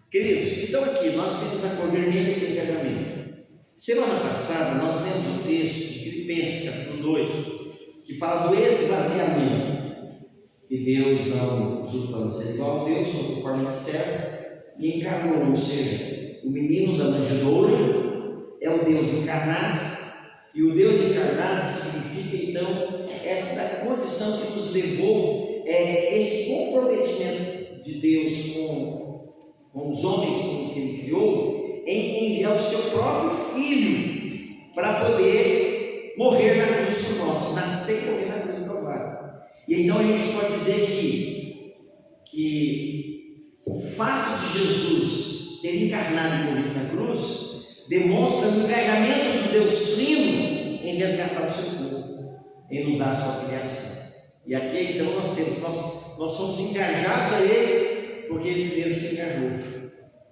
Queridos, então aqui nós temos a cor vermelha que é engajamento. Semana passada nós lemos o texto de Filipenses, capítulo 2, que fala do esvaziamento, que Deus não usou para ser igual a Deus, foi por forma de servo e encarnou, ou seja, o menino da manjedoura é o Deus encarnado, e o Deus encarnado significa então essa condição que nos levou, esse comprometimento de Deus com os homens que Ele criou, em enviar o seu próprio Filho para poder morrer na cruz por nós, nascer e morrer na cruz do Calvário. E então a gente pode dizer que o fato de Jesus ter encarnado e morrido na cruz demonstra o engajamento do Deus Trino em resgatar o seu povo, em nos dar a sua filiação. E aqui então nós somos engajados a Ele, porque Ele primeiro se engajou.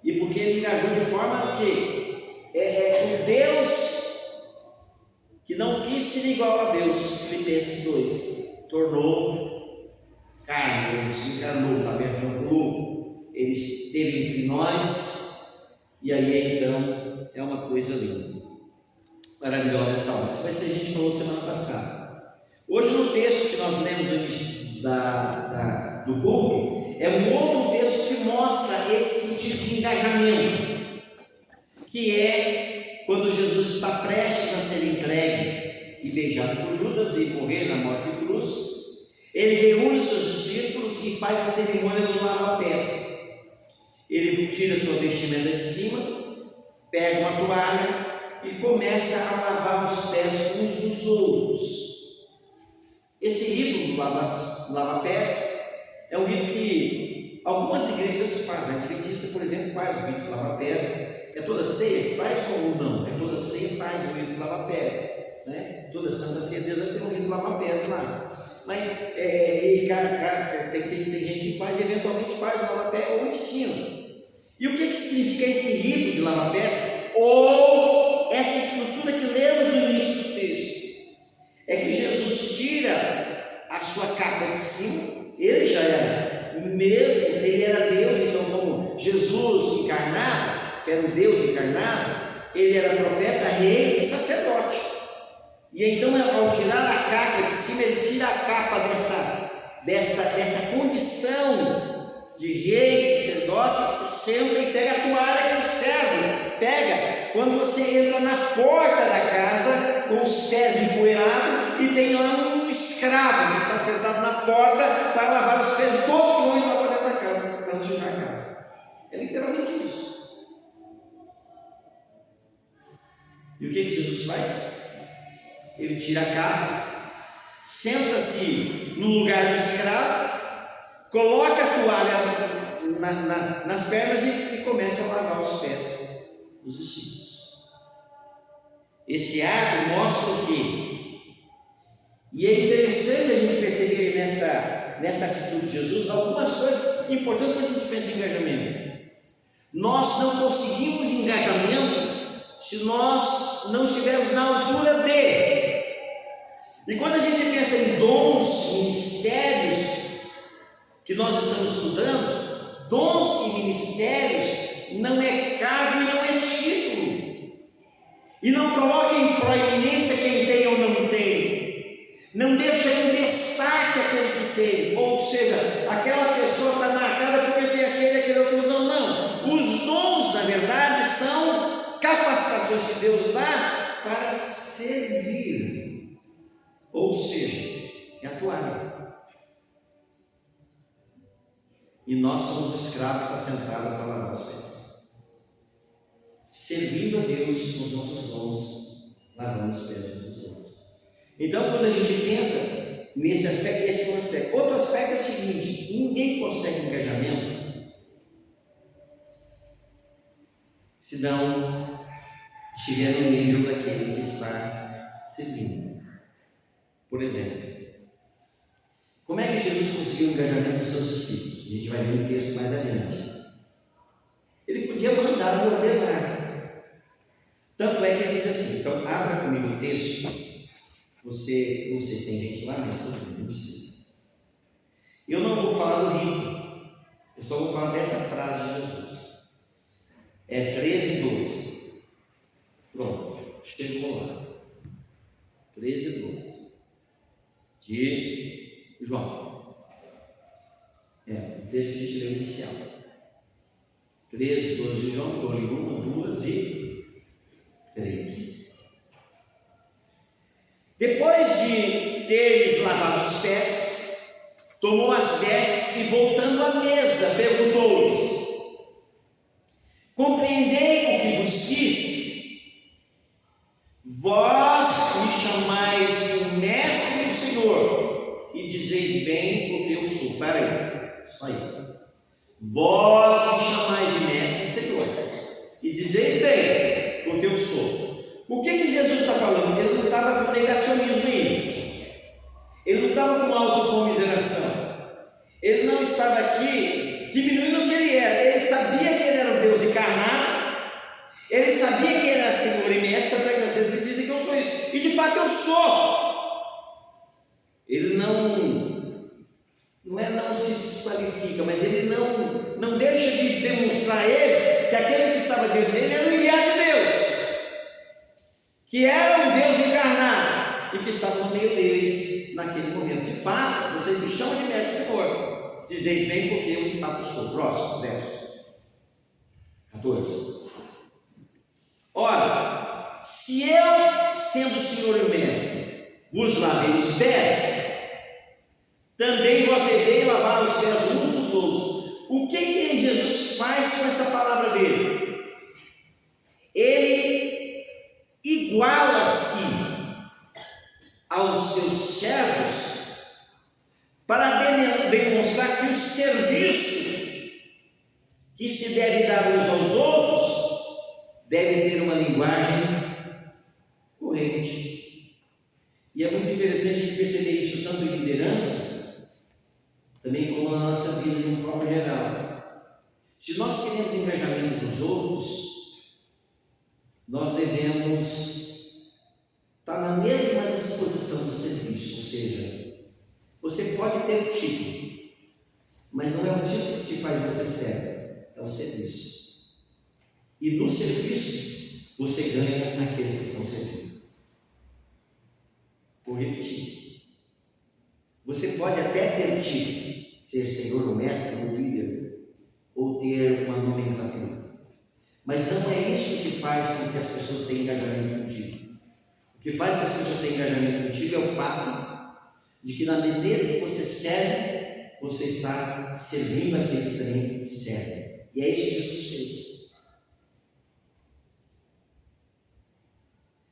E porque Ele engajou de forma que o Deus que não quis ser igual a Deus, Filipenses 2, tornou carne, Ele se encarnou, tabernaculou, Ele esteve entre nós, e aí então é uma coisa linda, maravilhosa essa obra. Isso vai ser, a gente falou semana passada. Hoje no texto que nós lemos no início do culto, é um outro texto que mostra esse sentido de engajamento, que é quando Jesus está prestes a ser entregue e beijado por Judas e morrer na morte de cruz. Ele reúne seus discípulos e faz a cerimônia do lava-pés. Ele tira sua vestimenta de cima, pega uma toalha e começa a lavar os pés uns dos outros. Esse rito do lava-pés é um rito que algumas igrejas fazem. A Adventista, por exemplo, faz o rito do lava-pés. É toda ceia que faz ou não? É toda ceia que faz o rito do lava-pés, né? Toda Santa Ceia deve ter um rito do lava-pés lá. Mas tem gente que faz, eventualmente faz o lava-pés ou ensina. E o que significa esse rito de lava-pés? Ou essa estrutura que lemos no início do texto? É que Jesus tira a sua capa de cima. Ele já era mesmo, ele era Deus, então como Jesus encarnado, que era o Deus encarnado, ele era profeta, rei e sacerdote. E então ao tirar a capa de cima, ele tira a capa dessa condição de rei, sacerdote, senta e pega a toalha que o servo pega quando você entra na porta da casa com os pés empoeirados e tem lá um escravo que está sentado na porta para lavar os pés de todos que vão entrar para dentro da casa, para não sujar a casa. É literalmente isso. E o que Jesus faz? Ele tira a capa, senta-se no lugar do escravo, coloca a toalha nas pernas e começa a lavar os pés dos discípulos. Esse ato mostra o quê? E é interessante a gente perceber nessa atitude de Jesus algumas coisas importantes quando a gente pensa em engajamento. Nós não conseguimos engajamento se nós não estivermos na altura dele. E quando a gente pensa em dons, ministérios que nós estamos estudando, dons e ministérios não é cargo e não é título. E não coloque em proeminência quem tem ou não tem. Não deixa em destaque aquele que tem. Ou seja, aquela pessoa está marcada porque tem aquele outro. Não. Os dons, na verdade, são capacitações que Deus dá para servir. Ou seja, é atuar. E nós somos escravos para sentados para lavar os pés. Servindo a Deus com os nossos dons, lavando os pés dos outros. Então, quando a gente pensa nesse aspecto, esse é um aspecto. Outro aspecto é o seguinte: ninguém consegue engajamento se não estiver no meio daquele que está servindo. Por exemplo, como é que Jesus conseguiu o engajamento dos seus discípulos? A gente vai ver no texto mais adiante. Ele podia mandar ordenar. Tanto é que ele diz assim, então abra comigo o texto. Não sei se tem gente lá, mas todo mundo não precisa. Eu não vou falar do rico, eu só vou falar dessa frase de Jesus. chegou lá. 13, 12. De João. O texto que a gente leu inicial. 13, 12 de João, 1, 2 e 3. Depois de ter-lhes lavado os pés, tomou as vestes e, voltando à mesa, perguntou-lhes: compreendei o que vos fiz? Vós me chamais o mestre e o Senhor, e dizeis bem porque eu sou. Para aí, só aí. Vós me chamais de mestre e Senhor, e dizeis bem porque eu sou. O que Jesus está falando? Ele não estava com negacionismo aí. Ele não estava com autocomiseração. Ele não estava aqui diminuindo o que ele era. Ele sabia que ele era o Deus encarnado. Ele sabia que ele era Senhor e Mestre, até que vocês me dizem que eu sou isso. E de fato eu sou. Ele não se desqualifica, mas ele não deixa de demonstrar a eles que aquele que estava dentro dele era o enviado de Deus, que era um Deus encarnado e que estava no meio deles naquele momento. De fato, vocês me chamam de mestre e Senhor, dizeis bem porque eu de fato sou. Próximo verso 14. Ora, se eu, sendo o Senhor e o mestre, vos lavei os pés, também vós deveis lavar os pés uns dos outros. O que Jesus faz com essa palavra dele? Ele iguala-se aos seus servos para demonstrar que o serviço que se deve dar uns aos outros deve ter uma linguagem corrente. E é muito interessante a gente perceber isso tanto em liderança, também como na nossa vida de uma forma geral. Se nós queremos engajamento dos outros, nós devemos estar na mesma disposição do serviço. Ou seja, você pode ter título, mas não é o título que te faz você servo, é o serviço. E no serviço você ganha aqueles que estão servindo. Vou repetir. Você pode até ter título, ser senhor ou mestre ou líder, ou ter uma nomenclatura, mas não é isso que faz com que as pessoas tenham engajamento contigo. O que faz com que as pessoas tenham engajamento contigo é o fato de que na medida que você serve, você está servindo aqueles que também servem. E é isso que Jesus fez.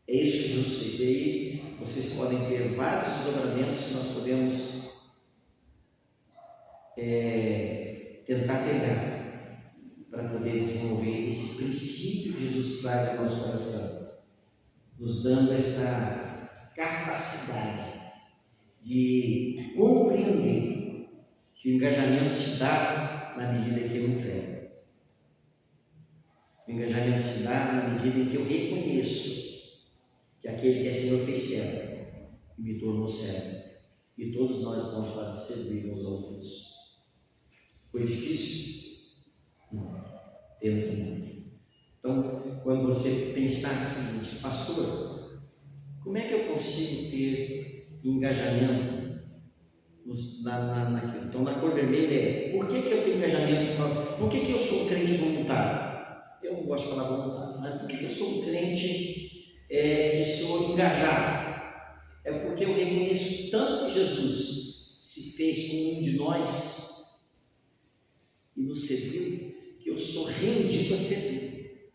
É isso que Jesus fez. E aí vocês podem ter vários desdobramentos que nós podemos tentar pegar para poder desenvolver esse princípio que Jesus traz ao nosso coração, nos dando essa capacidade de compreender que o engajamento se dá na medida que eu entrego. O engajamento se dá na medida em que eu reconheço que aquele que é Senhor fez servo e me tornou servo, e todos nós estamos para servir uns aos outros. Foi difícil? Não, temo que não. Então, quando você pensar o seguinte: pastor, como é que eu consigo ter engajamento naquilo? Então, na cor vermelha é: por que eu tenho engajamento? Por que eu sou um crente voluntário? Eu não gosto de falar voluntário, mas por que eu sou um crente que sou engajado? É porque eu reconheço tanto que Jesus se fez com um de nós e nos serviu, que eu sou rendido a servir.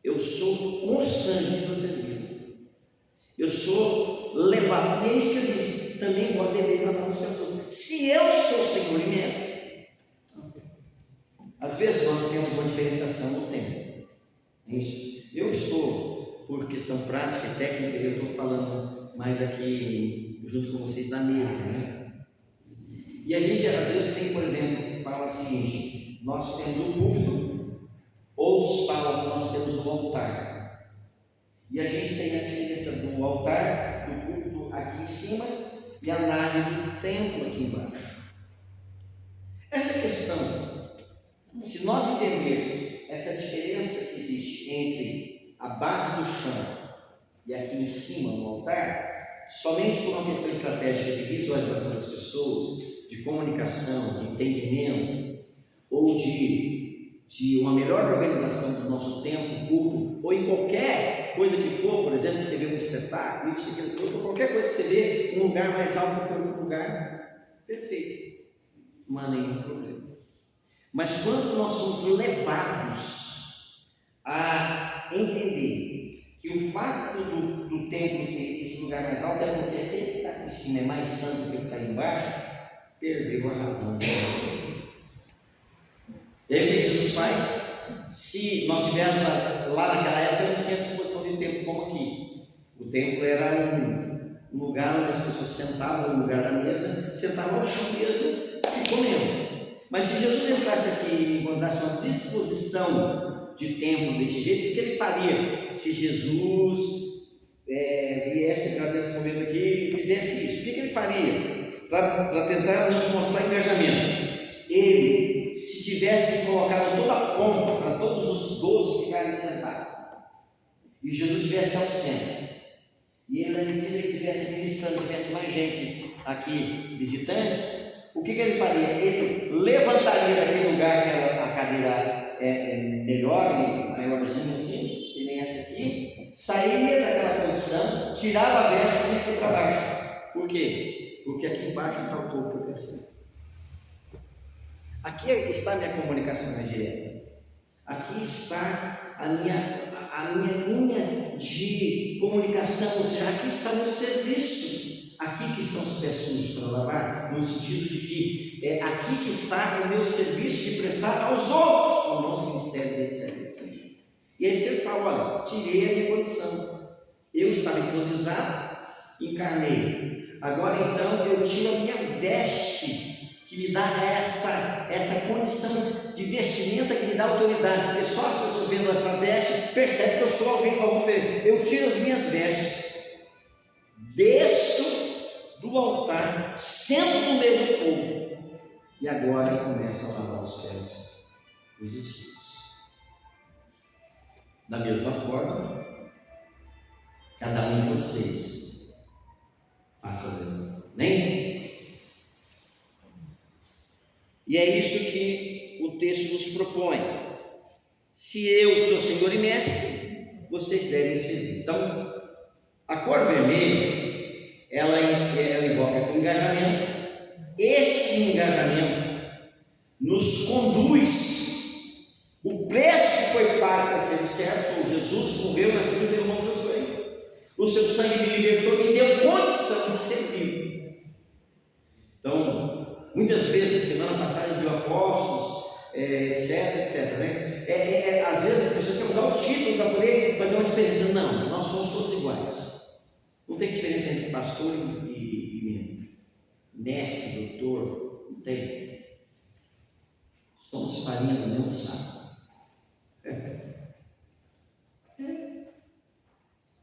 Eu sou constrangido a servir. Eu sou levado. E é isso que eu disse: também vós deveis lavar os pés outros. Se eu sou Senhor e Mestre. Às vezes nós temos uma diferenciação no tempo. É isso. Eu estou, por questão prática e técnica, eu estou falando mais aqui junto com vocês na mesa, né? E a gente às vezes tem, por exemplo, fala assim: nós temos o púlpito, outros falam que nós temos o altar. E a gente tem a diferença do altar, do púlpito aqui em cima e a nave do templo aqui embaixo. Essa questão, se nós entendermos essa diferença que existe entre a base do chão e aqui em cima no altar, somente por uma questão estratégica de visualização das pessoas, de comunicação, de entendimento, ou de uma melhor organização do nosso tempo, culto, ou em qualquer coisa que for, por exemplo, você vê um espetáculo, ou qualquer coisa que você vê, um lugar mais alto que outro lugar, perfeito, não há nenhum problema. Mas quando nós somos levados a entender que o fato do templo ter esse lugar mais alto é porque aquele que está aqui em cima é mais santo do que o que está ali embaixo, perdeu a razão. E aí o que Jesus faz? Se nós tivermos lá naquela época, não tinha disposição de templo como aqui. O templo era um lugar onde as pessoas sentavam no lugar da mesa, sentavam ao chão mesmo e comiam. Mas se Jesus entrasse aqui e encontrasse uma disposição de templo desse jeito, o que ele faria? Se Jesus viesse para esse momento aqui e fizesse isso, o que ele faria? Para tentar nos mostrar engajamento. Ele, se tivesse colocado toda a pompa para todos os 12 ficarem sentados, e Jesus estivesse ao centro, e ele, na medida que estivesse ministrando, tivesse mais gente aqui, visitantes, o que ele faria? Ele levantaria daquele lugar que a cadeira é melhor, maiorzinha assim, que nem essa aqui, sairia daquela posição, tirava a veste e ia para baixo. Por quê? Porque aqui embaixo está o povo que eu quero ser. Aqui está a minha comunicação mais direta. Aqui está a minha linha de comunicação, ou seja, aqui está o meu serviço. Aqui que estão os pés sujos para lavar, no sentido de que é aqui que está o meu serviço de prestar aos outros, aos nossos ministérios, etc. E aí você fala, olha, tirei a minha condição. Eu estava hipnotizado, encarnei. Agora então eu tiro a minha veste, que me dá essa condição de vestimenta que me dá autoridade, porque só as pessoas vendo essa veste percebem que eu sou alguém como ver. Eu tiro as minhas vestes, desço do altar, sento no meio do povo, e agora começa a lavar os pés dos discípulos. Da mesma forma, cada um de vocês faça a mesma coisa. Amém? E é isso que o texto nos propõe. Se eu sou Senhor e Mestre, vocês devem servir. Então, a cor vermelha, ela invoca engajamento. Esse engajamento nos conduz. O preço que foi pago para ser certo, Jesus morreu na cruz, irmãos, eu sei. O seu sangue me libertou, me deu condição de servir. Então, muitas vezes, na semana passada, viu apóstolos, etc, né? Às vezes as pessoas querem usar o título para poder fazer uma diferença. Não, nós somos todos iguais. Não tem diferença entre pastor e mestre, doutor, não tem. Somos farinha do mesmo saco.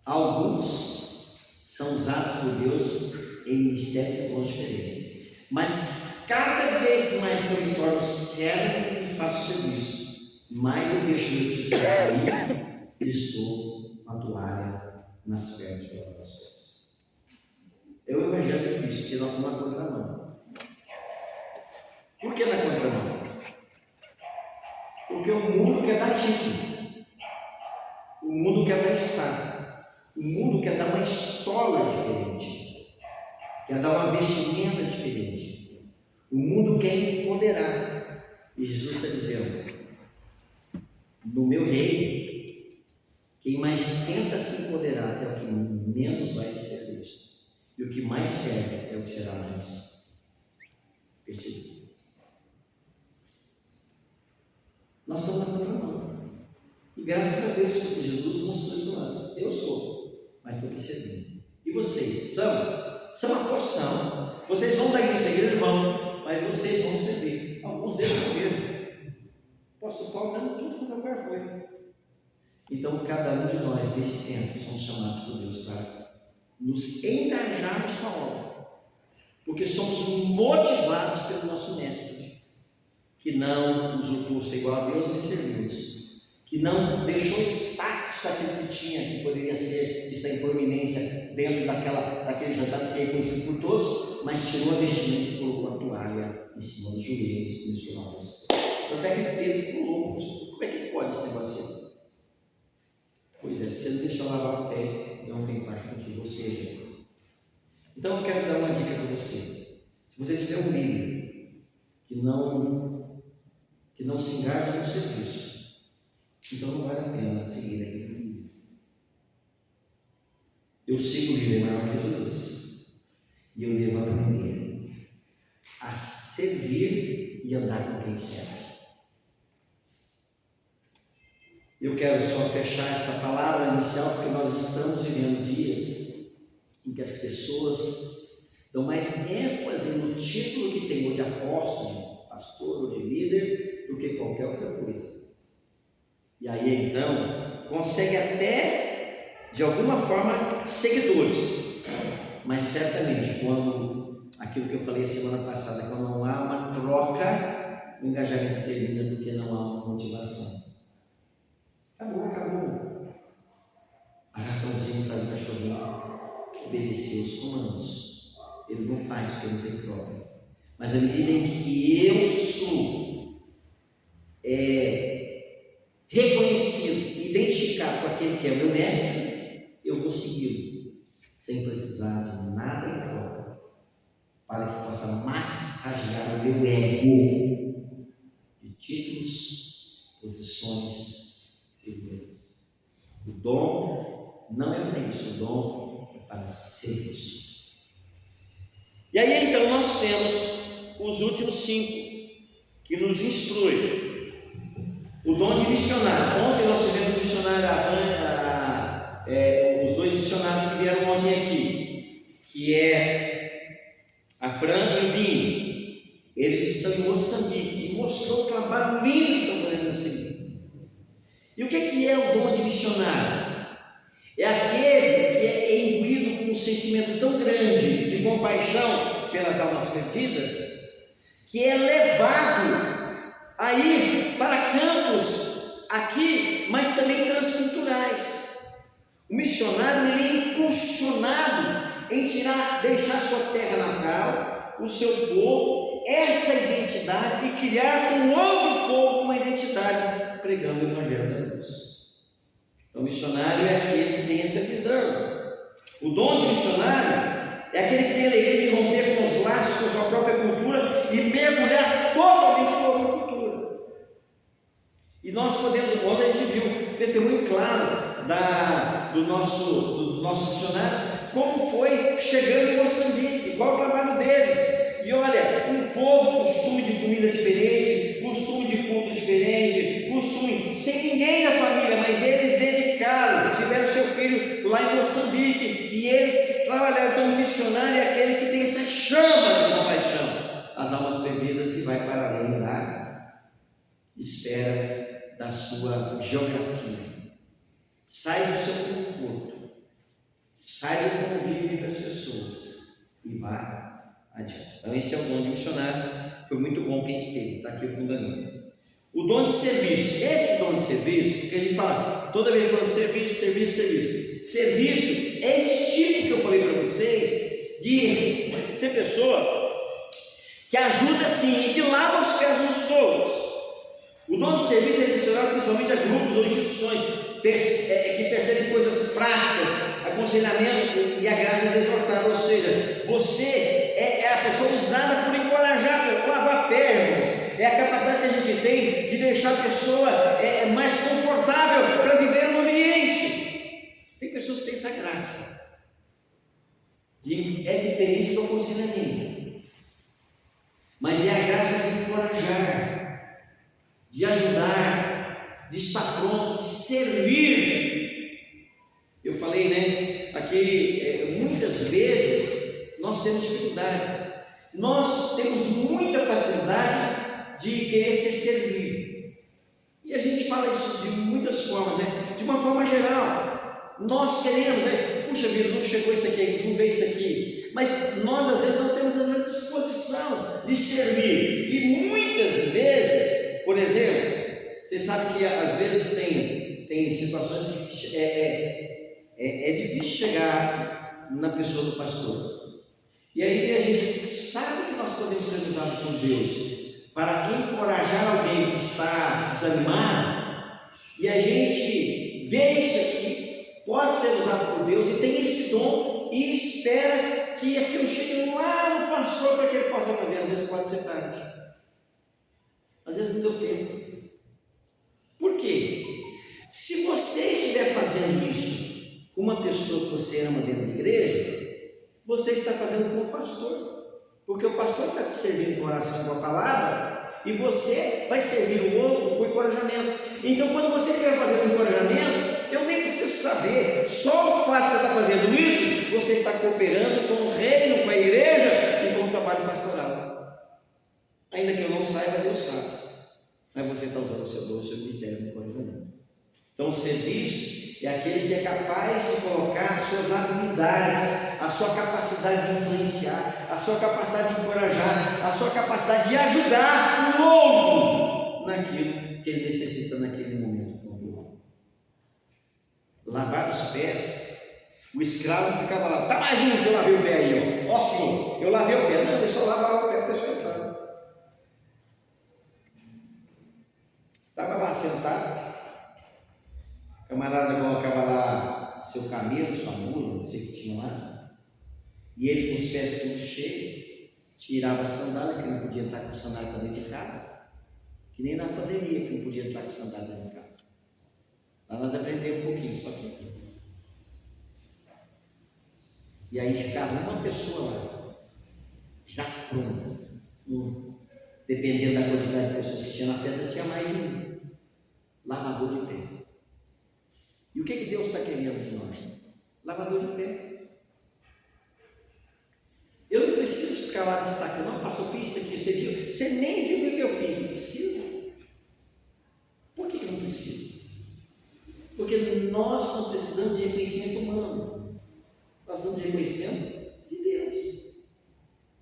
Alguns são usados por Deus em ministérios bons diferentes. Mas cada vez mais que eu me torno servo e faço serviço, mais eu deixo meu título cair e estou com a toalha nas pernas para lavar os pés. É o evangelho difícil, porque nós estamos na contramão. Por que na contramão? Porque o mundo quer dar título, o mundo quer dar estado, o mundo quer dar uma estola diferente, quer dar uma vestimenta diferente, o mundo quer empoderar. E Jesus está dizendo: no meu reino, quem mais tenta se empoderar é o que menos vai ser visto, e o que mais serve é o que será mais percebido. Nós estamos na contramão. E graças a Deus que Jesus mostrou isso para nós. Eu sou, mas estou percebendo. E vocês são a porção. Vocês vão daí nessa igreja, vão, mas vocês vão servir. Alguns deles morreram. O apóstolo Paulo dando tudo quanto lugar foi. Então, cada um de nós, nesse tempo, somos chamados por Deus para nos engajarmos com a obra, porque somos motivados pelo nosso Mestre, que não usurpou ser igual a Deus, nem servimos, que não deixou status daquilo que tinha, que poderia ser, estar em proeminência dentro daquele jantar de ser reconhecido por todos, mas tirou a vestimenta e colocou a toalha em cima dos joelhos e dos olhos. Até que Pedro ficou louco. Como é que pode esse negócio? Pois é, se você não deixa lavar o pé, não tem parte contigo, ou seja. Então eu quero dar uma dica para você. Se você tiver um líder que não se engaja no serviço, então não vale a pena seguir aquele líder. Eu sigo o líder maior que Jesus, e eu devo aprender a servir e andar com quem serve. Eu quero só fechar essa palavra inicial, porque nós estamos vivendo dias em que as pessoas dão mais ênfase no título que tem, ou de apóstolo, de pastor ou de líder, do que qualquer outra coisa. E aí então consegue até de alguma forma seguidores, mas certamente quando aquilo que eu falei a semana passada, quando não há uma troca, o engajamento termina porque não há uma motivação. Acabou. A raçãozinha faz o cachorrinho obedecer os comandos. Ele não faz porque não tem troca. Mas à medida em que eu sou reconhecido, identificado com aquele que é meu mestre, eu vou segui-lo, sem precisar de nada em troca, para que possa massagear o meu ego de títulos, posições e poderes. O dom não é para isso, o dom é para serviço. E aí então nós temos os últimos 5 que nos instruem. O dom de missionário. Ontem nós tivemos os 2 missionários que vieram ontem aqui, que é a Fran e o Vini. Eles estão em Moçambique e mostrou o trabalho lindo que estão fazendo em Moçambique. E o que é o dom de missionário? É aquele que é imbuído com um sentimento tão grande de compaixão pelas almas perdidas, que é levado a ir para campos aqui, mas também transculturais. O missionário ele é impulsionado em deixar sua terra natal, o seu povo, essa identidade e criar com outro povo uma identidade, pregando o Evangelho da Luz. Então, o missionário é aquele que tem essa visão. O dom de missionário é aquele que tem a alegria de romper com os laços com a sua própria cultura e mergulhar totalmente na outra cultura. E nós podemos, ontem a gente viu um testemunho claro dos nossos missionários, como foi chegando em Moçambique, qual o trabalho deles. E olha, um povo, costume de comida diferente, costume de culto diferente, costume, sem ninguém na família, mas eles dedicaram, tiveram seu filho lá em Moçambique, e eles trabalharam. Então, o missionário é aquele que tem essa chama de compaixão, as almas perdidas, que vai para além da esfera da sua geografia. Sai do seu conforto, sai do convívio das pessoas e vá adiante. Então esse é o dom de missionário. Foi muito bom quem esteve, está aqui o fundamento. O dom de serviço. Esse dom de serviço, que a gente fala, toda vez que fala serviço. Serviço é esse tipo que eu falei para vocês, de ser pessoa que ajuda sim e que lava os pés uns dos outros. O dom de serviço é direcionado principalmente a grupos ou instituições que percebem coisas práticas, aconselhamento e a graça de exortar. Ou seja, você é a pessoa usada por encorajar, por lavar pés. É a capacidade que a gente tem de deixar a pessoa mais confortável para viver no ambiente. Tem pessoas que têm essa graça. E é diferente do aconselhamento, mas é a graça de encorajar, de ajudar, de estar pronto, de servir. Eu falei, né? Aqui, muitas vezes nós temos dificuldade, nós temos muita facilidade de querer ser servido, e a gente fala isso de muitas formas, né? De uma forma geral, nós queremos, né? Puxa vida, não chegou isso aqui, não veio isso aqui, mas nós às vezes não temos essa disposição de servir, e muitas vezes, por exemplo, Você sabe que às vezes tem situações que é difícil chegar na pessoa do pastor. E aí a gente sabe que nós podemos ser usados por Deus para encorajar alguém que está desanimado, e a gente vê isso aqui, pode ser usado por Deus e tem esse dom e espera que aquilo chegue lá no pastor para que ele possa fazer. Às vezes pode ser tarde, às vezes não deu tempo. Por quê? Se você estiver fazendo isso com uma pessoa que você ama dentro da igreja, você está fazendo com o pastor, porque o pastor está te servindo com oração, com a palavra, e você vai servir o outro com encorajamento. Então, quando você estiver fazendo encorajamento, eu nem preciso saber, só o fato de você estar fazendo isso, você está cooperando com o reino, com a igreja e com o trabalho pastoral. Ainda que eu não saiba, Deus sabe, mas você está usando o seu dom, o seu ministério no encorajamento. Então, o serviço é aquele que é capaz de colocar as suas habilidades, a sua capacidade de influenciar, a sua capacidade de encorajar, a sua capacidade de ajudar o outro naquilo que ele necessita naquele momento. Lavar os pés, o escravo ficava lá, tá mais um que eu lavei o pé aí, ó senhor, eu lavei o pé. Não, eu só lavava o pé para eu entrar. Estava lá sentado, o camarada colocava lá seu camelo, sua mula, não sei o que tinha lá, e ele com os pés todos cheios, tirava a sandália, que não podia entrar com sandália para dentro de casa, que nem na pandemia, que não podia entrar com sandália dentro de casa. Lá nós aprendemos um pouquinho, só que. E aí ficava uma pessoa lá, já pronta, dependendo da quantidade de pessoas que tinha na festa, tinha mais de um lavador de pé. E o que Deus está querendo de nós? Lavador de pé. Eu não preciso ficar lá destacando, não, pastor, eu fiz isso aqui, você viu? Você nem viu o que eu fiz. Não precisa. Por que eu não preciso? Porque nós não precisamos de reconhecimento humano. Nós precisamos de reconhecimento de Deus.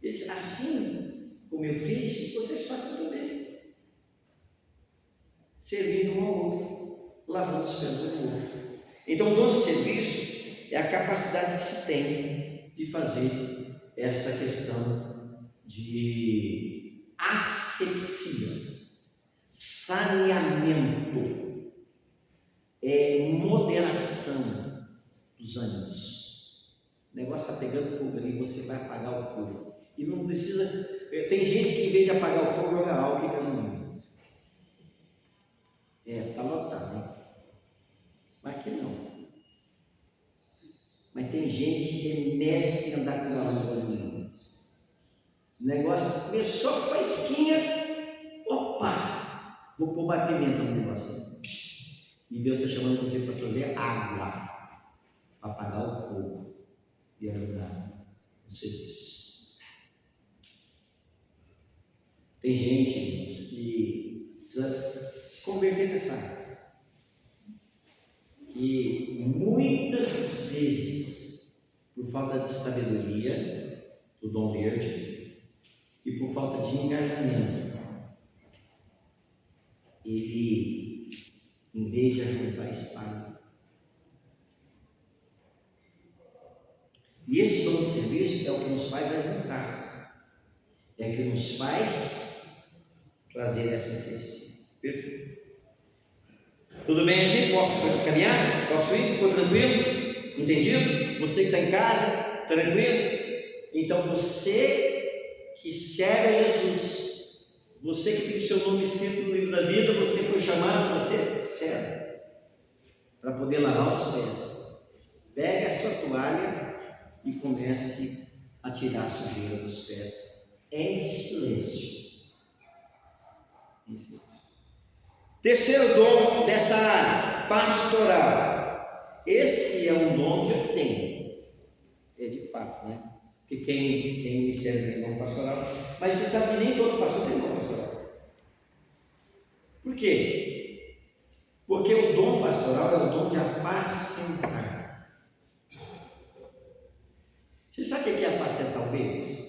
Ele disse, assim como eu fiz, vocês façam também. Servindo um ao outro, lavando os pés do outro. Então, o dom do serviço é a capacidade que se tem de fazer essa questão de asepsia, saneamento, moderação dos ânimos. O negócio está pegando fogo ali, você vai apagar o fogo. E não precisa. Tem gente que, em vez de apagar o fogo, joga álcool e gasolina. Está lotado, né? Mas aqui não. Mas tem gente que é mestre em andar com álcool e gasolina. O negócio começou com a esquinha. Opa! Vou pôr mais pimenta no negócio. E Deus está chamando você para trazer água, para apagar o fogo e ajudar o serviço. Tem gente que precisa se converter nessa área. Que muitas vezes, por falta de sabedoria, do dom verde, e por falta de engajamento, ele, em vez de ajuntar, espalha. E esse dom de serviço é o que nos faz ajuntar, é o que nos faz trazer essa essência. Perfeito. Tudo bem aqui? Posso caminhar? Posso ir? Ficou tranquilo? Entendido? Você que está em casa, tranquilo? Então você que serve a Jesus, você que tem o seu nome escrito no livro da vida, você foi chamado para ser servo, para poder lavar os pés. Pegue a sua toalha e comece a tirar a sujeira dos pés em silêncio. Terceiro dom dessa área, pastoral. Esse é um dom que eu tenho. É de fato, né? Porque quem tem ministério tem dom pastoral. Mas você sabe que nem todo pastor tem dom pastoral. Por quê? Porque o dom pastoral é o dom de apacentar. Você sabe o que é apacentar ovelhas?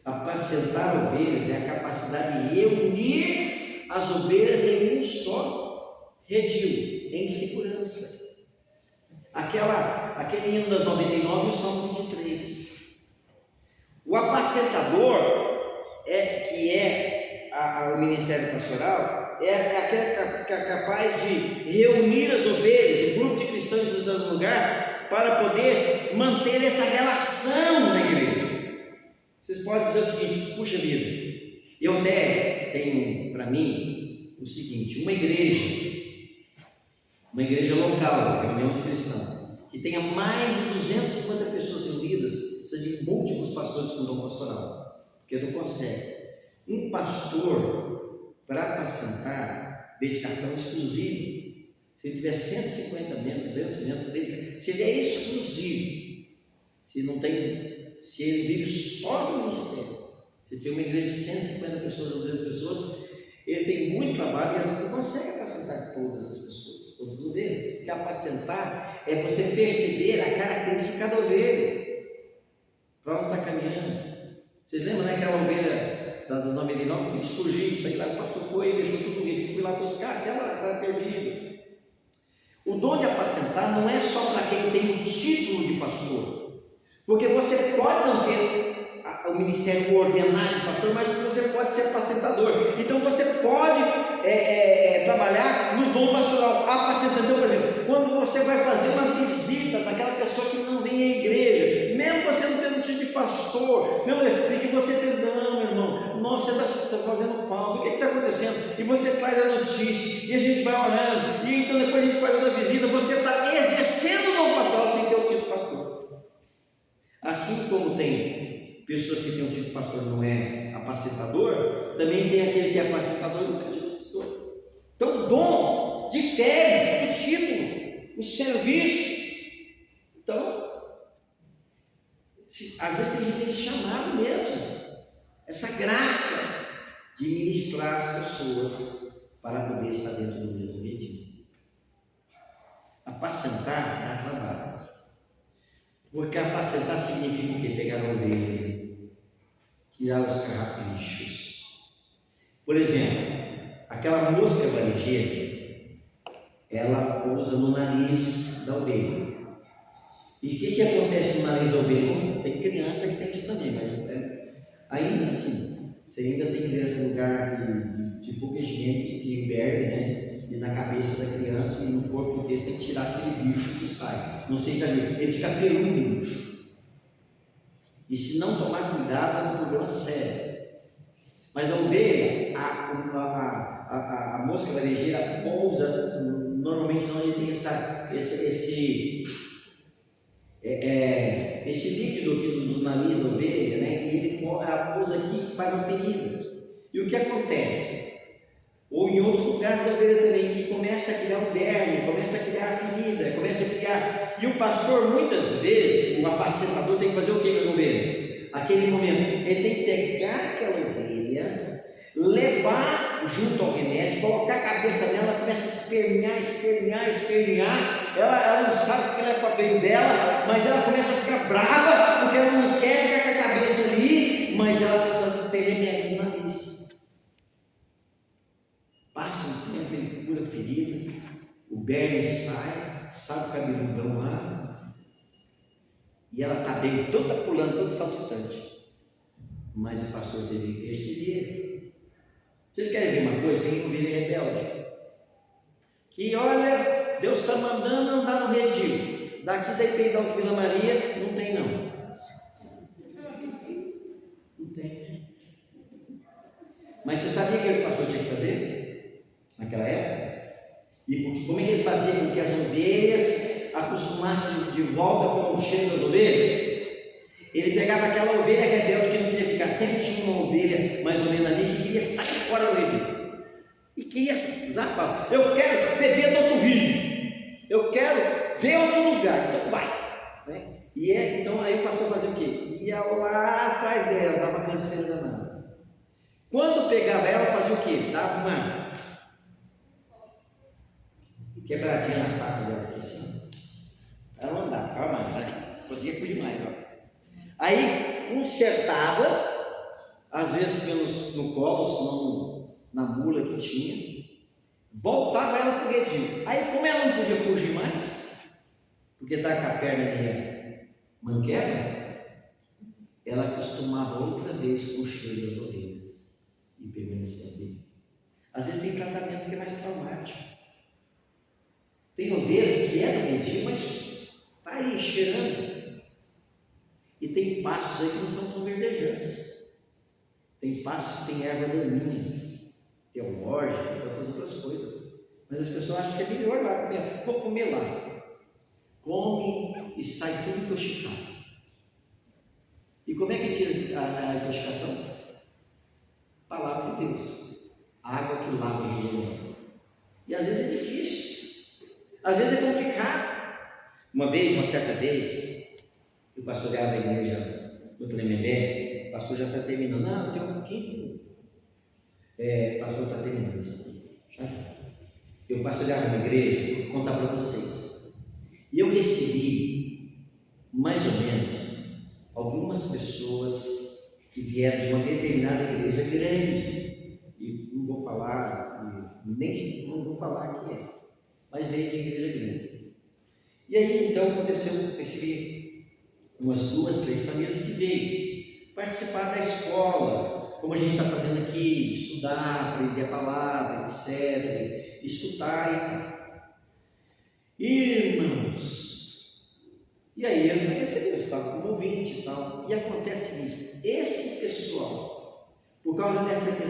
Apacentar ovelhas é a capacidade de reunir as ovelhas em um só redil, em segurança. Aquele hino das 99 e o Salmo 23. O apacentador, o ministério pastoral, é aquele que é capaz de reunir as ovelhas, o grupo de cristãos do dando lugar, para poder manter essa relação na igreja. Vocês podem dizer o seguinte: puxa vida, eu até tenho para mim o seguinte: uma igreja local, reunião de cristão, que tenha mais de 250 pessoas reunidas, precisa de múltiplos pastores com dom pastoral, porque não consegue. Um pastor, para apacentar, dedicação exclusiva, se ele tiver 150 membros, 200 membros, se ele é exclusivo, se ele vive só no ministério, se tem uma igreja de 150 pessoas, 200 pessoas, ele tem muito trabalho e às vezes não consegue apacentar todas as pessoas, todas as ovelhas. Porque apacentar é você perceber a característica de cada ovelha, para onde está caminhando. Vocês lembram, né, aquela ovelha da 99 que surgiu, isso aqui lá, o pastor foi e deixou tudo lindo, fui lá buscar, aquela era perdida. O dom de apacentar não é só para quem tem o título de pastor, porque você pode não ter o ministério ordenado de pastor, mas você pode ser apacentador. Então você pode trabalhar no dom pastoral, apacentando. Então, por exemplo, quando você vai fazer uma visita daquela pessoa que não vem à igreja, mesmo você não tendo título de pastor, mesmo que você tenha, não, meu irmão, nossa, você está fazendo falta, o que está acontecendo? E você traz a notícia, e a gente vai orando, e então depois a gente faz outra visita, você está exercendo o dom pastoral sem ter o título de pastor. Assim como tem pessoas que têm um título de pastor e não é apacentador, também tem aquele que é apacentador e não tem título de pastor. Então o dom difere do título, o serviço. Então, às vezes tem gente que tem esse chamado mesmo, essa graça de ministrar as pessoas para poder estar dentro do mesmo redil. Apacentar dá trabalho, porque apacentar significa o quê? Pegar a ovelha, tirar os carrapichos. Por exemplo, aquela mosca varejeira, ela pousa no nariz da ovelha. E o que acontece no nariz da ovelha? Tem criança que tem isso também, mas ainda assim, você ainda tem criança em lugar de pouca higiene que bebe, né? E na cabeça da criança e no corpo inteiro tem que tirar aquele bicho que sai. Não sei se ele fica peludo no bicho. E se não tomar cuidado, é um problema sério. Mas a ovelha, a mosca varejeira pousa, normalmente não tem esse líquido aqui do nariz da ovelha, né? E ela pousa aqui e faz uma ferida. E o que acontece? Ou em outros lugares da ovelha também, que começa a criar um derme, começa a criar ferida, começa a criar. E o pastor, muitas vezes, o apacentador tem que fazer o que com a ovelha? Aquele momento, ele tem que pegar aquela ovelha, levar junto ao remédio, colocar a cabeça nela, ela começa a espernear. Ela não sabe o que é para o bem dela, mas ela começa a ficar brava, porque ela não quer ficar com a cabeça ali, mas ela precisa ter remédio no nariz. Passa um tempo, ele cura a ferida, o berne sai o cabeludão lá, e ela está bem, toda pulando, toda saltitante. Mas o pastor teve que perceber. Vocês querem ver uma coisa? Tem ovelha rebelde, que olha, Deus está mandando andar no redil, daqui da Ipedal de Vila Maria, não tem não. Não tem. Mas você sabia o que o pastor tinha que fazer? Naquela época, e como é que ele fazia com que as ovelhas acostumassem de volta com o cheiro das ovelhas? Ele pegava aquela ovelha rebelde que não queria ficar, sempre tinha uma ovelha mais ou menos ali que queria sair fora do redil e queria zapar. Eu quero beber do outro rio, eu quero ver outro lugar, então vai, né? Então aí o pastor fazia o quê? Ia lá atrás dela, dava canseira danada. Quando pegava ela, fazia o quê? Dava uma quebradinha na pata dela aqui assim. Ela não andava, ficava mais, né? Conseguia fugir mais, ó. Aí consertava, às vezes no colo, senão na mula que tinha, voltava ela para o redil. Aí, como ela não podia fugir mais, porque estava com a perna meio manquera, ela acostumava outra vez com o cheiro das ovelhas e permanecia ali. Às vezes tem tratamento que é mais traumático. Tem ovelhas que é do redil, mas está aí cheirando. E tem pastos aí que não são tão verdejantes. Tem pastos que tem erva daninha, teológica, e tantas outras coisas. Mas as pessoas acham que é melhor lá comer. Vou comer lá. Come e sai tudo intoxicado. E como é que tira a intoxicação? Palavra de Deus. Água que lava e regenera. E às vezes é difícil. Às vezes é complicado. Uma certa vez, eu pastoreava a igreja no Tremembé. O pastor já está terminando. Não, eu tenho 15 minutos. O pastor está terminando. Eu pastoreava uma igreja, vou contar para vocês. E eu recebi, mais ou menos, algumas pessoas que vieram de uma determinada igreja grande. E não vou falar, não vou falar quem é, mas veio de igreja grande. E aí então aconteceu, recebi umas 2, 3 famílias que veio participar da escola, como a gente está fazendo aqui, estudar, aprender a palavra, etc. Estudar irmãos. E aí eu recebi, eu estava como ouvinte e tal. E acontece isso. Esse pessoal, por causa dessa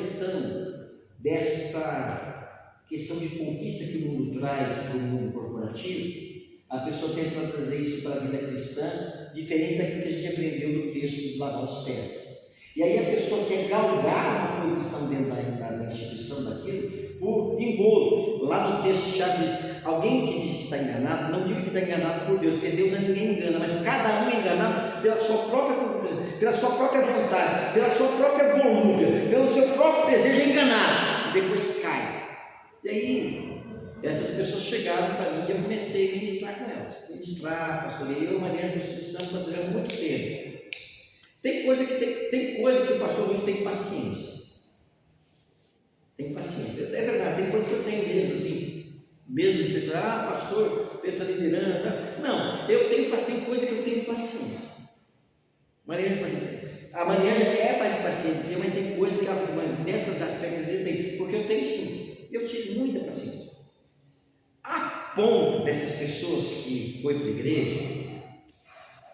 questão de conquista que o mundo traz para o mundo corporativo, a pessoa tenta trazer isso para a vida cristã, diferente daquilo que a gente aprendeu no texto de lavar os pés. E aí a pessoa quer galgar uma posição dentro da instituição daquilo por engolo. Lá no texto de Tiago diz, alguém que diz que está enganado, não diga que está enganado por Deus, porque Deus a ninguém engana, mas cada um é enganado pela sua própria concupiscência, pela sua própria vontade, pela sua própria volúpia, pelo seu próprio desejo enganar, e depois cai. E aí, essas pessoas chegaram para mim e eu comecei a ministrar com elas. Ministrar, pastorei, eu, Maria de Instituição, pastorei há muito tempo. Tem coisa que o pastor Luiz tem paciência. Tem paciência. É verdade, tem coisa que eu tenho mesmo assim. Mesmo que você fala, pastor, pensa liderando. Não, tem coisa que eu tenho paciência. Maria fala assim, a Maria já é mais paciente, mas tem coisa que ela fala assim, nessas aspectos eu tenho, porque eu tenho sim. Eu tive muita paciência. A ponto dessas pessoas que foi para a igreja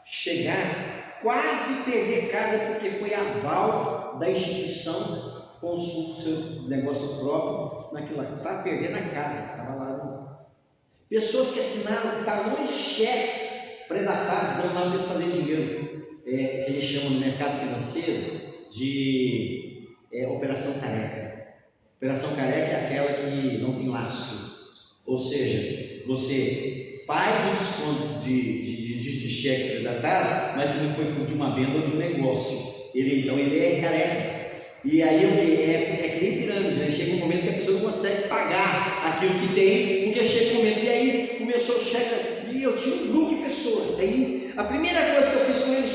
chegar quase perder casa porque foi aval da instituição com o seu negócio próprio naquilo lá. Estava perdendo a casa, estava lá. Pessoas que assinaram talões de cheques predatários, não dá para eles fazerem dinheiro, que eles chamam no mercado financeiro de operação careca. Operação careca é aquela que não tem lastro. Ou seja, você faz um desconto de cheque predatário, mas não foi de uma venda ou de um negócio. Ele é careca. E aí é que nem pirâmide, né? Chega um momento que a pessoa não consegue pagar aquilo que tem, porque chega um momento. E aí começou o cheque, e eu tinha um grupo de pessoas. Aí a primeira coisa que eu fiz com eles,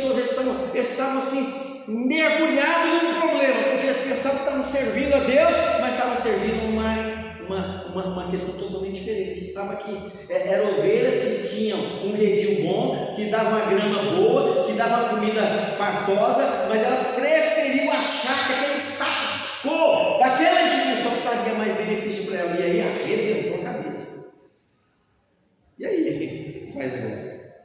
eles estavam assim, mergulhados num problema, porque eles pensavam que estavam servindo a Deus, mas estavam servindo uma questão totalmente diferente. Estava aqui, eram ovelhas que tinham um redil bom, que dava uma grama boa, que dava uma comida fartosa, mas ela preferiu achar que aquele status quo daquela instituição traria mais benefício para ela, e aí arrebentou a cabeça. E aí, o que faz agora?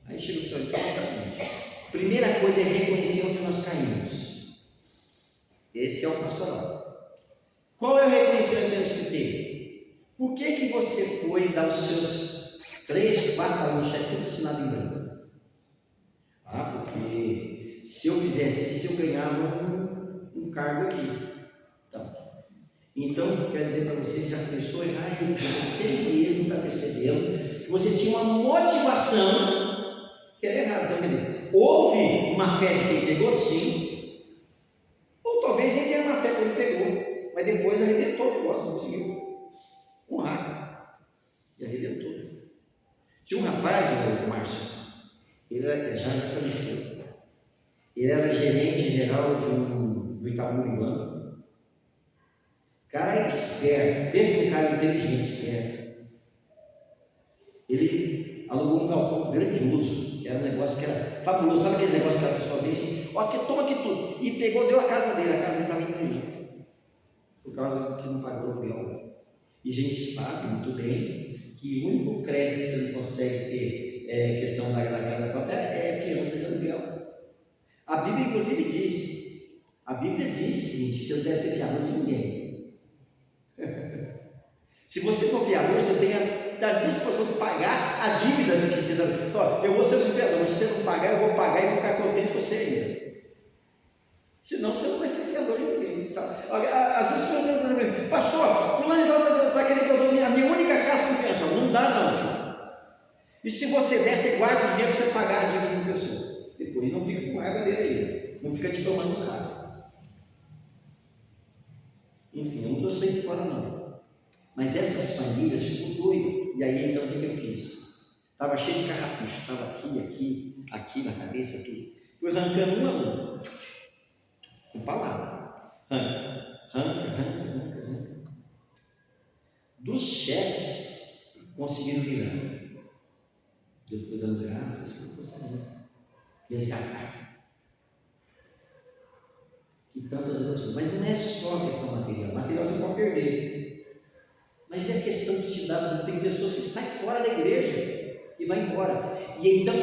Aí chega o senhor, então é o seguinte: primeira coisa é reconhecer onde nós caímos. Esse é o pastoral. Qual é o reconhecimento que temos que ter? Por que você foi dar os seus 3, 4 alunos de cheque tudo assinado em branco? Porque se eu fizesse isso, eu ganhava um cargo aqui. Então, quer dizer para vocês, já começou a errar, você mesmo está percebendo que você tinha uma motivação que era errada. Então, quer dizer, houve uma fé de quem pegou, sim, ou talvez nem tenha uma fé que ele pegou. Mas depois arrebentou o negócio, não conseguiu honrar. E arrebentou. Tinha um rapaz, o Márcio, ele já faleceu. Ele era gerente geral do Itaú Urbano. cara é esperto, pensa num cara inteligente, esperto. Ele alugou um galpão grandioso, que era um negócio que era fabuloso. Sabe aquele negócio que a pessoa vê assim, ó, aqui, toma aqui tudo. E pegou, deu a casa dele estava incluída, por causa que não pagou o aluguel. E a gente sabe muito bem que o único crédito que você não consegue ter questão da casa própria é fiança de aluguel. A Bíblia, inclusive, diz que você não deve ser fiador de ninguém. Se você for fiador, você tem a disposição de pagar a dívida do que você dá. Eu vou ser seu fiador, mas se você não pagar, eu vou pagar e vou ficar contente com você ainda. Senão você não vai ser fiador de ninguém. Sabe? Às vezes você pergunta, pastor, fulano está querendo que eu dou a minha única casa de confiança. Não dá não, filho. E se você der, você guarda o dinheiro para você pagar a dívida da pessoa. Depois não fica com raiva dele aí. Não fica te tomando raiva. Enfim, eu não estou saindo fora não. Mas essas famílias ficam doidas. E aí então o que eu fiz? Estava cheio de carrapicho, estava aqui na cabeça, aqui. Fui arrancando um a um. Com palavra. Arranca. Dos chefes, conseguiram virar. Deus foi dando graças por você. Resgatar. E tantas outras coisas. Mas não é só a questão material. Material você pode perder. Mas é a questão de te dar. Tem pessoas que saem fora da igreja e vai embora. E então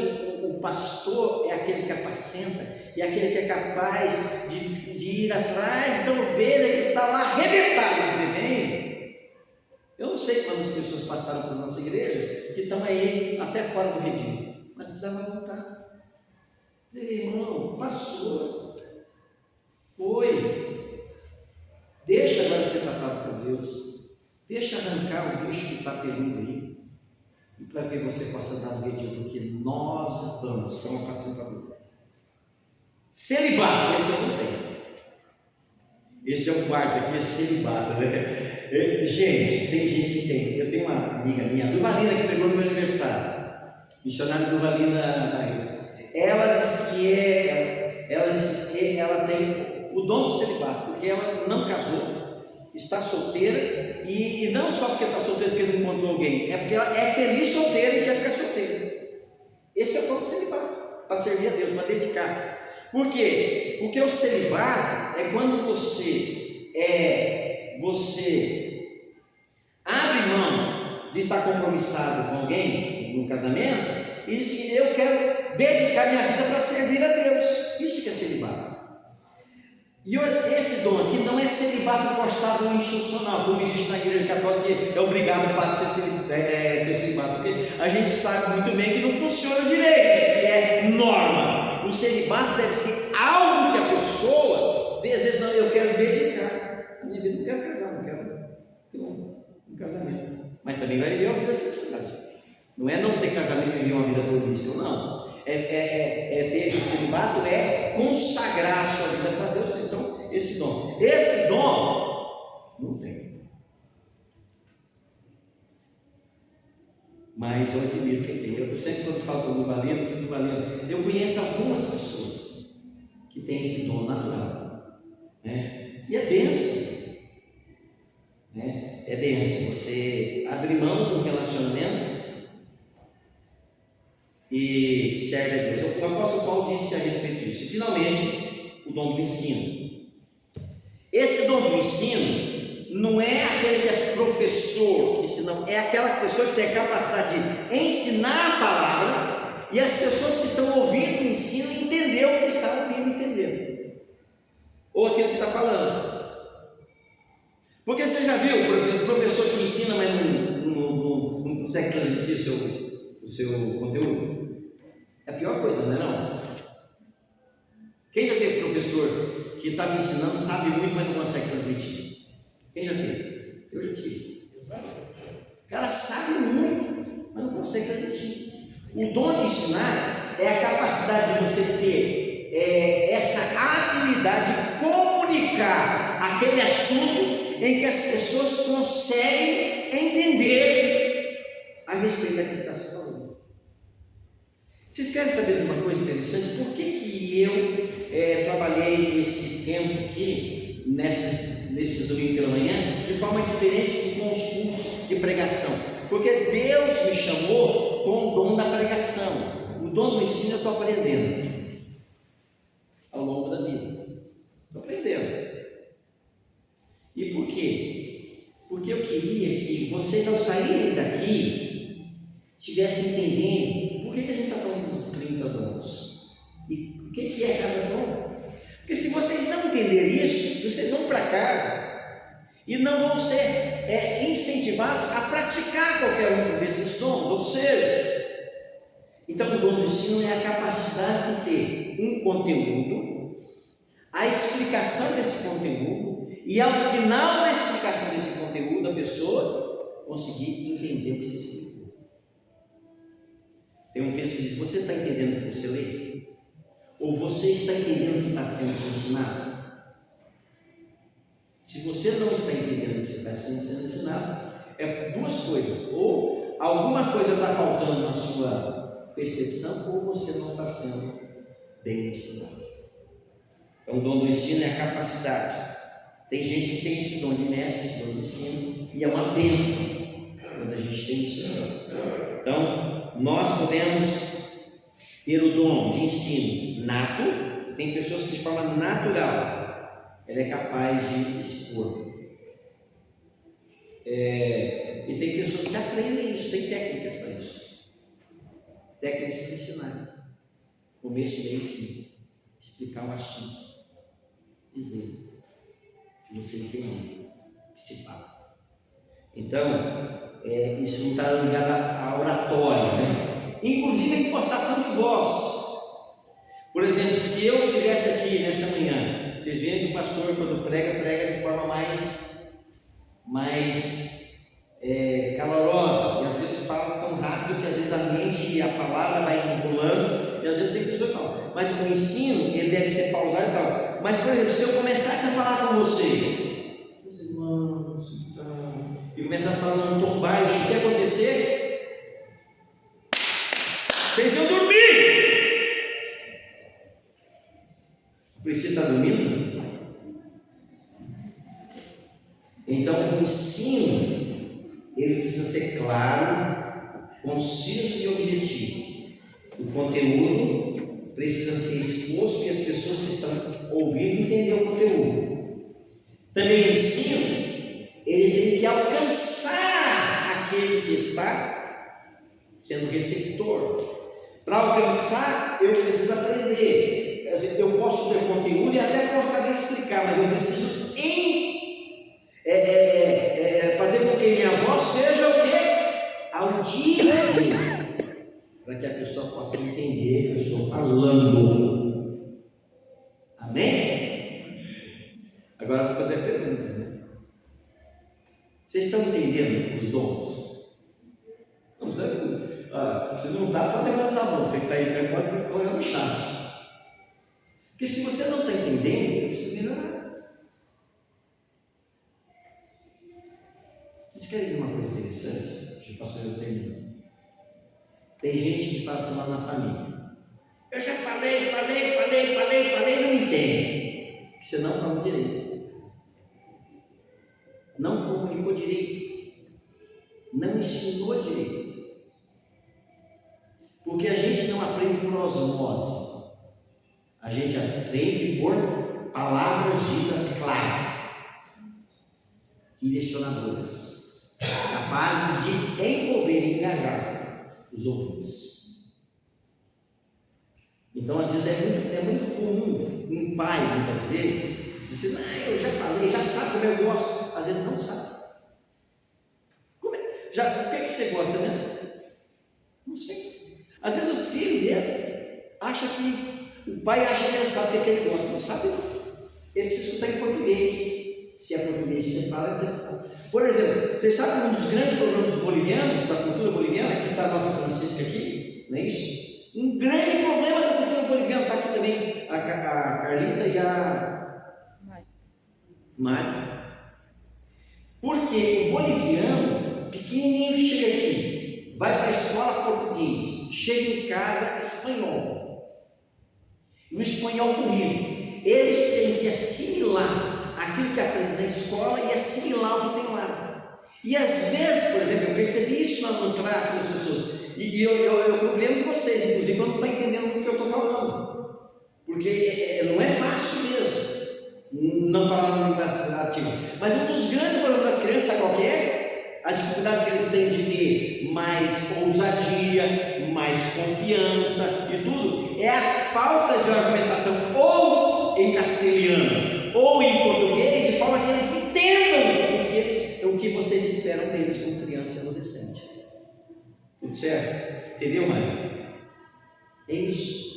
o pastor é aquele que apacenta, é aquele que é capaz de ir atrás da ovelha que está lá arrebentada. Você vem. Eu não sei quantas pessoas passaram por nossa igreja que estão aí até fora do redil, mas precisavam voltar. Dizer, irmão, passou, foi. Deixa agora ser tratado por Deus. Deixa arrancar o bicho que está peludo aí, e para que você possa dar um redil, porque nós estamos passando para a vida. Celibato, esse eu não tenho. Esse é o quarto aqui, é celibato, né? Gente, tem gente que tem. Eu tenho uma amiga minha, Duvalina, que pegou no meu aniversário, missionária Duvalina Bahia. Ela disse que ela tem o dom do celibato, porque ela não casou, está solteira, e não só porque está solteira porque não encontrou alguém, é porque ela é feliz solteira e quer ficar solteira. Esse é o dom do celibato, para servir a Deus, para dedicar. Por quê? Porque o celibato é quando você abre mão de estar compromissado com alguém no casamento e diz que eu quero dedicar minha vida para servir a Deus. Isso que é celibato. E esse dom aqui não é celibato forçado ou institucional, como existe na igreja católica, que é obrigado o padre ter celibato, porque a gente sabe muito bem que não funciona direito, isso que é norma. O celibato deve ser algo que a pessoa deseja. Não, eu quero dedicar minha vida, não quero casar, não quero ter um casamento, mas também vai viver uma vida santidade. Não é não ter casamento e viver uma vida promíscua, não. Ter o celibato é consagrar a sua vida para Deus. Então, esse dom não tem. Mas eu admiro quem tem. Eu sempre, quando falo com o Duvalino, eu conheço algumas pessoas que têm esse dom natural, né? E é bênção, né? É bênção você abrir mão de um relacionamento e serve a Deus. O apóstolo Paulo disse a respeito disso. E finalmente, o dom do ensino. Esse dom do ensino não é aquele que é professor, não, é aquela pessoa que tem a capacidade de ensinar a palavra e as pessoas que estão ouvindo o ensino entender o que está ouvindo entender, ou aquilo que está falando. Porque você já viu o professor que ensina, mas não consegue transmitir o seu conteúdo? É a pior coisa, não é não? Quem já teve professor que estava ensinando, sabe muito, mas não consegue transmitir? Quem já teve? Eu já tive. O cara sabe muito, mas não consegue transmitir. O dom de ensinar é a capacidade de você ter essa habilidade de comunicar aquele assunto em que as pessoas conseguem entender a respeito daquilo que está se falando. Vocês querem saber de uma coisa interessante? Por que eu trabalhei esse tempo aqui, nesse nesse domingo pela manhã, de forma diferente com os cultos de pregação. Porque Deus me chamou com o dom da pregação. O dom do ensino eu estou aprendendo ao longo da vida. Estou aprendendo. E por quê? Porque eu queria que vocês, ao saírem daqui, estivessem entendendo por que a gente está falando dos 30 dons. E o que é cada dom? Porque se vocês não entenderem isso, vocês vão para casa e não vão ser incentivados a praticar qualquer um desses dons. Ou seja, então o dom do ensino é a capacidade de ter um conteúdo, a explicação desse conteúdo, e ao final da explicação desse conteúdo, a pessoa conseguir entender o que se explicou. Tem um texto que diz: você está entendendo o que você lê? Ou você está entendendo o que está sendo te ensinado? Se você não está entendendo o que você está sendo ensinado, é duas coisas: ou alguma coisa está faltando na sua percepção, ou você não está sendo bem ensinado. Então, o dom do ensino é a capacidade. Tem gente que tem esse dom de mestre, esse dom de ensino, e é uma bênção quando a gente tem isso. Então, nós podemos ter o dom de ensino nato. Tem pessoas que de forma natural ela é capaz de expor. E tem pessoas que aprendem isso, tem técnicas para isso. Técnicas para ensinar. Começo, meio e fim. Explicar um assunto. Dizer que você entende o que se fala. Então, isso não está ligado à oratória, né? Inclusive a impostação de voz. Por exemplo, se eu estivesse aqui nessa manhã, vocês veem que o pastor, quando prega de forma mais calorosa, e às vezes fala tão rápido que às vezes a mente e a palavra vai pulando, e às vezes tem pessoas que falam, mas o ensino ele deve ser pausado e tal. Mas, por exemplo, se eu começasse a falar com vocês, meus irmãos, e começasse a falar num tom baixo, o que ia acontecer? Vocês iam dormir! Você está dormindo? Então, o ensino ele precisa ser claro, conciso e objetivo. O conteúdo precisa ser exposto e as pessoas que estão ouvindo entender o conteúdo. Também o ensino ele tem que alcançar aquele que está sendo receptor. Para alcançar, eu preciso aprender. Eu posso ter conteúdo e até posso saber explicar, mas eu preciso fazer com que minha voz seja o quê? Audível, para que a pessoa possa entender que eu estou falando. Amém? Agora eu vou fazer a pergunta, né? Vocês estão entendendo os dons? Não sei. Se não está, pode levantar a mão. Você que está aí, pode colocar no chat. Porque se você não está entendendo, eu preciso melhorar. Vocês querem ver uma coisa interessante? Deixa eu passar o termino. Tem gente que fala assim lá na família: eu já falei, não entende. Porque você não falou direito. Não comunicou direito. Não ensinou direito. Porque a gente não aprende por osmose. A gente aprende por palavras ditas claras, direcionadoras, capazes de envolver e engajar os ouvintes. Então, às vezes, é muito comum um pai, muitas vezes, dizer: eu já falei, já sabe como eu gosto. Às vezes não sabe. O que você gosta mesmo? Não sei. Às vezes o filho mesmo acha que o pai acha que ele sabe o que ele gosta, não sabe não. Ele precisa escutar em português. Se é português que você fala, ele fala. Por exemplo, vocês sabem que um dos grandes problemas dos bolivianos, da cultura boliviana, aqui está a nossa Francisca aqui, não é isso? Um grande problema da cultura boliviana, está aqui também a Carlita e a Mari. Porque o boliviano, pequenininho, chega aqui, vai para a escola português, chega em casa espanhol. No espanhol corrido, eles têm que assimilar aquilo que aprende na escola e assimilar o que tem lá. E às vezes, por exemplo, eu percebi isso no trato das pessoas. E eu compreendo vocês, inclusive, quando não está entendendo o que eu estou falando. Porque não é fácil mesmo não falar no língua ativa. Mas um dos grandes problemas das crianças, sabe qual que é? A dificuldade que eles têm de ter mais ousadia, mais confiança e tudo, é a falta de argumentação, ou em castelhano, ou em português, de forma que eles entendam o que vocês esperam deles como criança e adolescente. Tudo certo? Entendeu, mãe? É isso.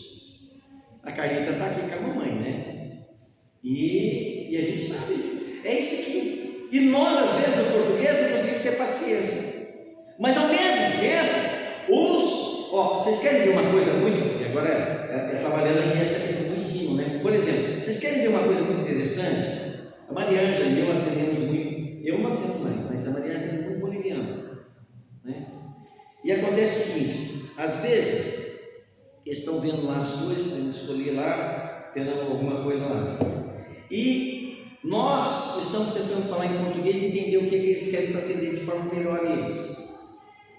A Carlita está aqui com a mamãe, né? E a gente sabe. É isso aqui. E nós, às vezes, no português, não conseguimos ter paciência. Mas, ao mesmo tempo, vocês querem ver uma coisa muito... E agora, trabalhando aqui essa questão do ensino, né? Por exemplo, vocês querem ver uma coisa muito interessante? A Mariângela e eu atendemos muito... Eu não atendo mais, mas a Mariângela atende muito boliviano, né? E acontece o seguinte, às vezes, eles estão vendo lá as coisas, tendo escolher lá, tendo alguma coisa lá. E nós estamos tentando falar em português e entender o que eles querem para atender de forma melhor eles.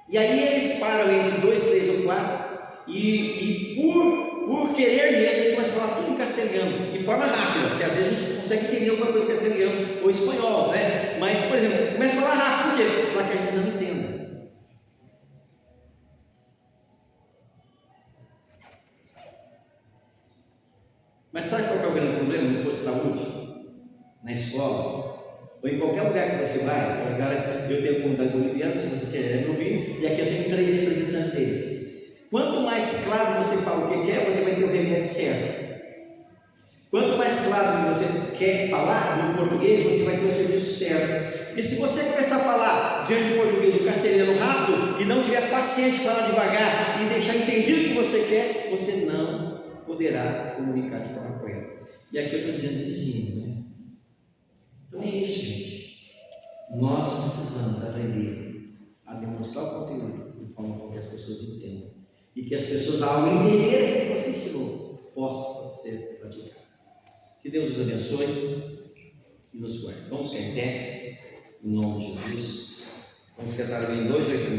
E aí eles param entre 2, 3 ou 4 e por querer mesmo, eles começam a falar tudo em castelhano, de forma rápida, porque às vezes a gente consegue entender alguma coisa em castelhano ou espanhol, né? Mas, por exemplo, começa a falar rápido, por quê? Para que a gente não entenda. Mas sabe qual é o grande problema no posto de saúde? Na escola? Ou em qualquer lugar que você vai? Agora eu tenho a comunidade boliviana, se você quer me ouvir, e aqui eu tenho 3 representantes deles. Quanto mais claro você fala o que quer, você vai ter o remédio certo. Quanto mais claro você quer falar no português, você vai ter o serviço certo. E se você começar a falar diante do português o castelhano rápido e não tiver paciência de falar devagar e deixar entendido o que você quer, você não poderá comunicar de forma correta. E aqui eu estou dizendo de ensino, né? Então é isso, gente. Nós precisamos aprender a demonstrar o conteúdo de forma que as pessoas entendam. E que as pessoas, ao entenderem o que você ensinou, possam ser praticadas. Que Deus os abençoe e nos guarde. Vamos ficar em pé, em nome de Jesus. Vamos cantar o hino 286.